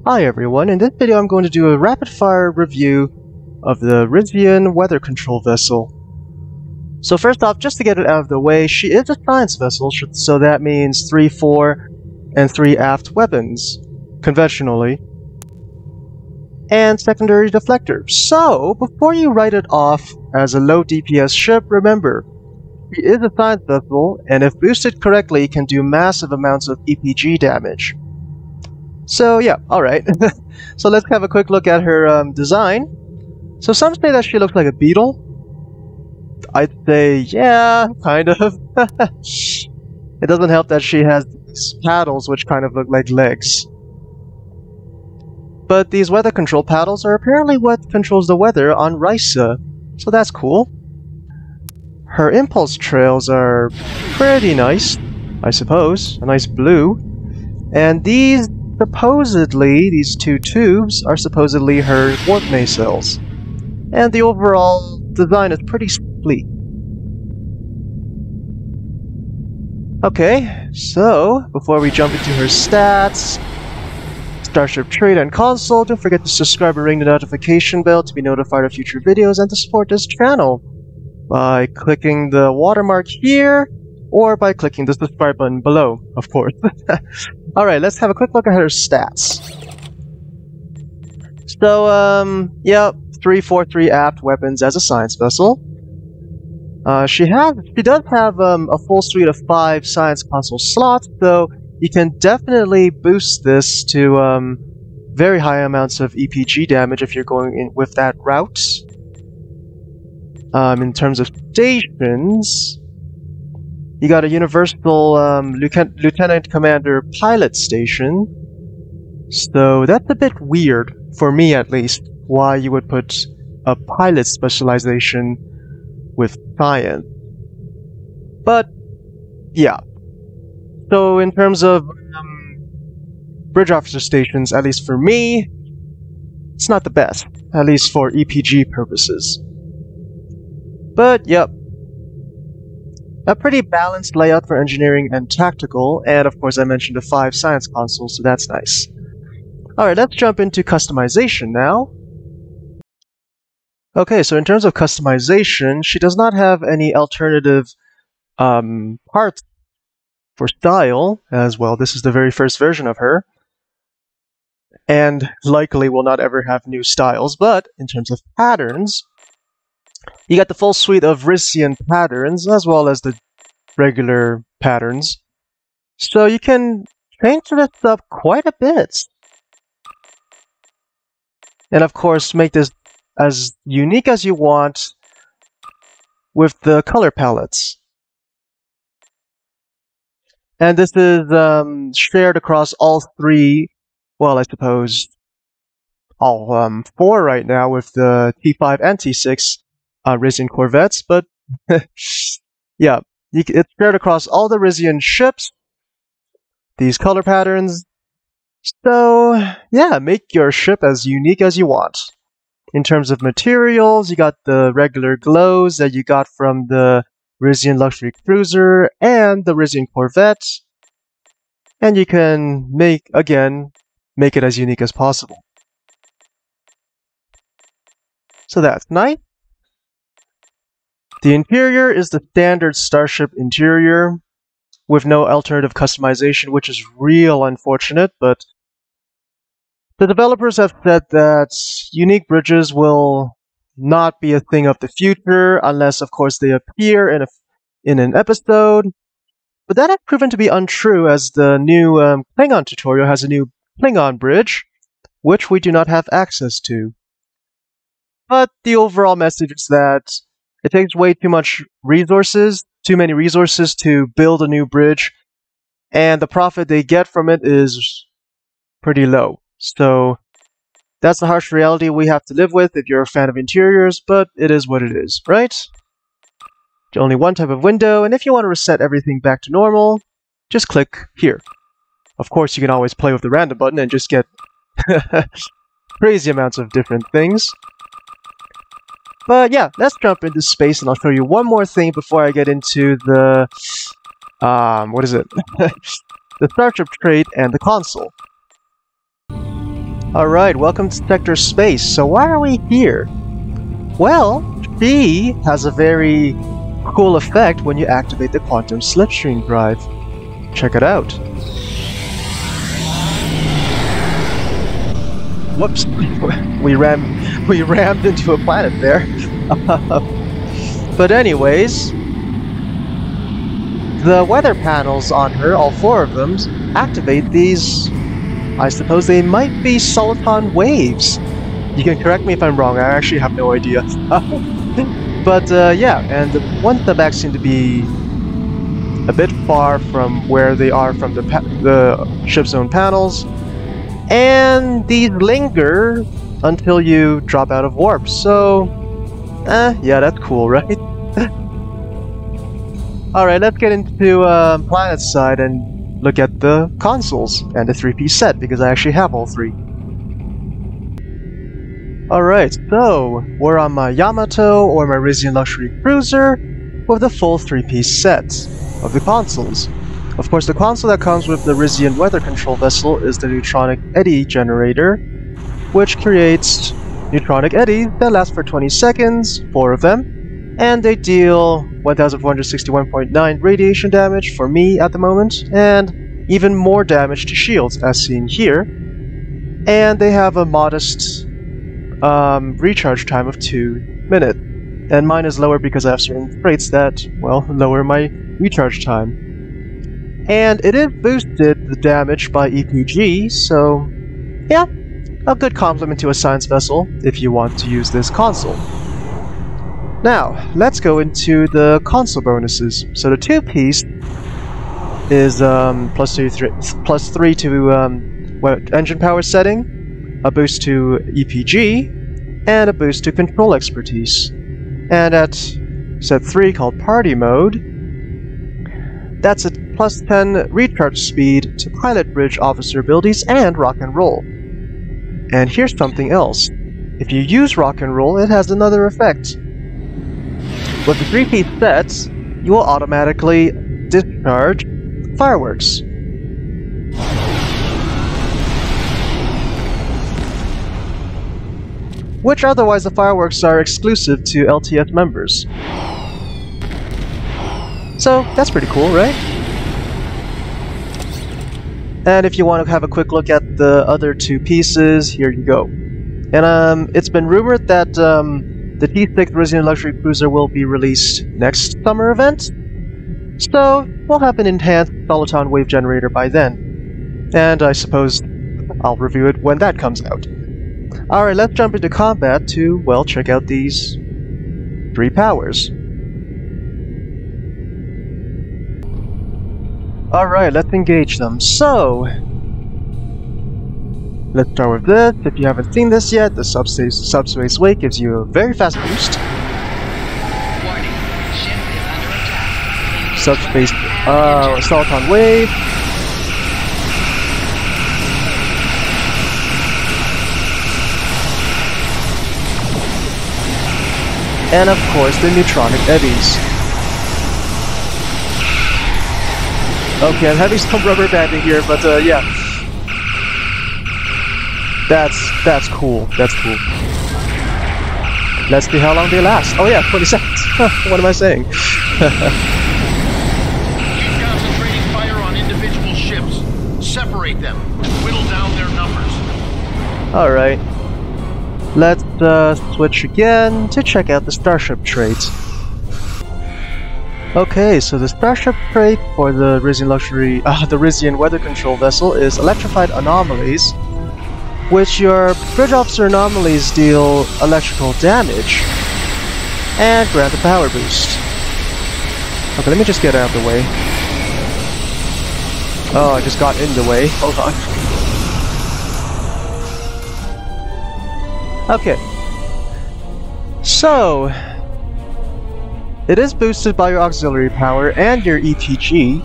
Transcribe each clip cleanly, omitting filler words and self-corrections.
Hi everyone, in this video I'm going to do a rapid-fire review of the Risian Weather Control Vessel. So first off, just to get it out of the way, she is a science vessel, so that means 3 fore and 3 aft weapons, conventionally, and secondary deflector. So, before you write it off as a low DPS ship, remember, she is a science vessel, and if boosted correctly, can do massive amounts of EPG damage. So yeah, alright. So let's have a quick look at her design. So some say that she looks like a beetle. I'd say, yeah, kind of. It doesn't help that she has these paddles which kind of look like legs. But these weather control paddles are apparently what controls the weather on Risa, so that's cool. Her impulse trails are pretty nice, I suppose. A nice blue. And these two tubes are supposedly her warp nacelles. And the overall design is pretty sleek. Okay, so before we jump into her stats, Starship Trait and console, don't forget to subscribe and ring the notification bell to be notified of future videos and to support this channel by clicking the watermark here or by clicking the subscribe button below, of course. Alright, let's have a quick look at her stats. So, yeah, 3 fore, 3 aft weapons as a science vessel. She does have a full suite of 5 science console slots, so you can definitely boost this to very high amounts of EPG damage if you're going in with that route. In terms of stations, you got a universal Lieutenant Commander pilot station. So that's a bit weird, for me at least, why you would put a pilot specialization with science. But, yeah. So in terms of bridge officer stations, at least for me, it's not the best, at least for EPG purposes. But, yep. A pretty balanced layout for engineering and tactical, and of course I mentioned the 5 science consoles, so that's nice. Alright, let's jump into customization now. Okay, so in terms of customization, she does not have any alternative parts for style, as well. This is the very first version of her, and likely will not ever have new styles, but in terms of patterns, you got the full suite of Risian patterns, as well as the regular patterns. So you can change this up quite a bit. And of course, make this as unique as you want with the color palettes. And this is shared across all 3, well, I suppose all 4 right now with the T5 and T6 Risian corvettes, but yeah, it's shared across all the Risian ships, these color patterns. So yeah, make your ship as unique as you want. In terms of materials, you got the regular glows that you got from the Risian Luxury Cruiser and the Risian Corvette, and you can make it as unique as possible. So that's nice. The interior is the standard Starship interior, with no alternative customization, which is real unfortunate, but the developers have said that unique bridges will not be a thing of the future, unless, of course, they appear in an episode. But that has proven to be untrue, as the new Klingon tutorial has a new Klingon bridge, which we do not have access to. But the overall message is that it takes way too many resources to build a new bridge, and the profit they get from it is pretty low. So that's the harsh reality we have to live with if you're a fan of interiors, but it is what it is, right? Only one type of window, and if you want to reset everything back to normal, just click here. Of course, you can always play with the random button and just get crazy amounts of different things. But yeah, let's jump into space, and I'll show you one more thing before I get into the what is it? The Starship Trait and the console. Alright, welcome to Sector Space. So why are we here? Well, she has a very cool effect when you activate the Quantum Slipstream Drive. Check it out. Whoops, we rammed into a planet there. But anyways, the weather panels on her, all 4 of them, activate these. I suppose they might be soliton waves. You can correct me if I'm wrong, I actually have no idea. But yeah, and the ones in the back seem to be a bit far from where they are from the ship's own panels. And these linger until you drop out of warp, so... yeah, that's cool, right? Alright, let's get into planet side and look at the consoles and the 3-piece set, because I actually have all 3. Alright, so we're on my Yamato or my Risian Luxury Cruiser with the full 3-piece set of the consoles. Of course, the console that comes with the Risian Weather Control Vessel is the Neutronic Eddy generator, which creates Neutronic eddies that last for 20 seconds, 4 of them, and they deal 1461.9 radiation damage for me at the moment, and even more damage to shields as seen here. And they have a modest recharge time of 2 minutes. And mine is lower because I have certain traits that, well, lower my recharge time. And it is boosted the damage by EPG, so yeah, a good complement to a science vessel if you want to use this console. Now, let's go into the console bonuses. So the 2-piece is plus 3 to engine power setting, a boost to EPG, and a boost to control expertise. And at set 3, called Party Mode, that's a plus 10 recharge speed to pilot bridge officer abilities and rock and roll. And here's something else. If you use rock and roll, it has another effect. With the 3-piece sets, you will automatically discharge fireworks. Which otherwise the fireworks are exclusive to LTS members. So that's pretty cool, right? And if you want to have a quick look at the other 2 pieces, here you go. And it's been rumored that the T6 Risian Luxury Cruiser will be released next summer event, so we'll have an enhanced soliton wave generator by then. And I suppose I'll review it when that comes out. Alright, let's jump into combat to, well, check out these 3 powers. Alright, let's engage them. So, let's start with this. If you haven't seen this yet, the subspace wake gives you a very fast boost. Warning, ship is under attack. Subspace, soliton wave. And of course, the Neutronic eddies. Okay, I'm having some rubber banding here, but yeah. That's cool. That's cool. Let's see how long they last. Oh yeah, 20 seconds. What am I saying? Keep concentrating fire on individual ships. Separate them. Whittle down their numbers. Alright. Let's switch again to check out the Starship Trait. Okay, so the Starship Trait for the Risian Weather Control Vessel is Electrified Anomalies, which your bridge officer anomalies deal electrical damage and grant a power boost. Okay, let me just get out of the way. Oh, I just got in the way. Hold on. Okay. So, it is boosted by your auxiliary power and your EPG.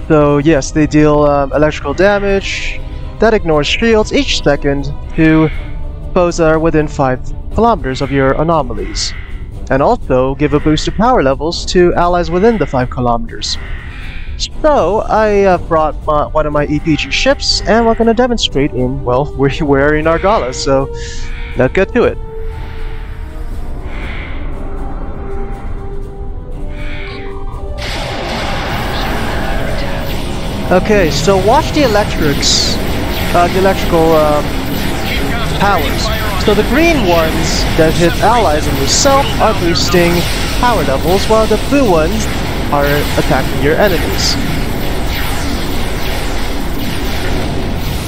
So yes, they deal electrical damage that ignores shields each second to foes that are within 5 kilometers of your anomalies. And also give a boost to power levels to allies within the 5 kilometers. So, I brought one of my EPG ships, and we're gonna demonstrate in, well, we're in Argala, so let's get to it. Okay, so watch the electrical powers. So the green ones that hit allies and yourself are boosting power levels, while the blue ones are attacking your enemies.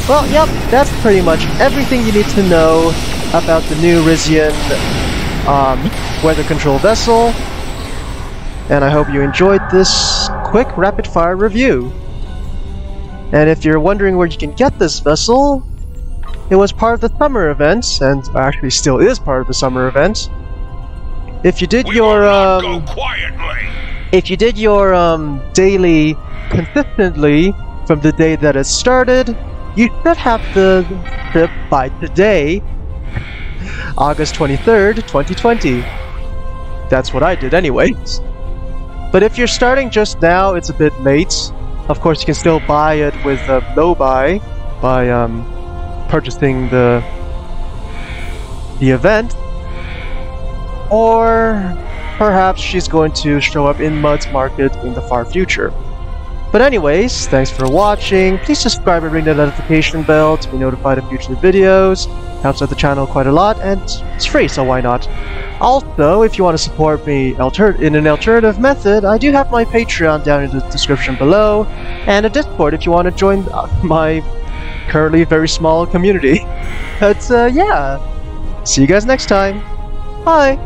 Well, yep, that's pretty much everything you need to know about the new Risian Weather Control Vessel. And I hope you enjoyed this quick rapid-fire review. And if you're wondering where you can get this vessel, it was part of the summer event, and actually still is part of the summer event. If you did your daily consistently from the day that it started, you should have the ship by today, August 23rd, 2020. That's what I did anyways. But if you're starting just now, it's a bit late. Of course, you can still buy it with a low buy by purchasing the event, or perhaps she's going to show up in Mud's Market in the far future. But anyways, thanks for watching. Please subscribe and ring the notification bell to be notified of future videos. Helps out the channel quite a lot, and it's free, so why not? Also, if you want to support me in an alternative method, I do have my Patreon down in the description below, and a Discord if you want to join my currently very small community. But yeah, see you guys next time. Bye!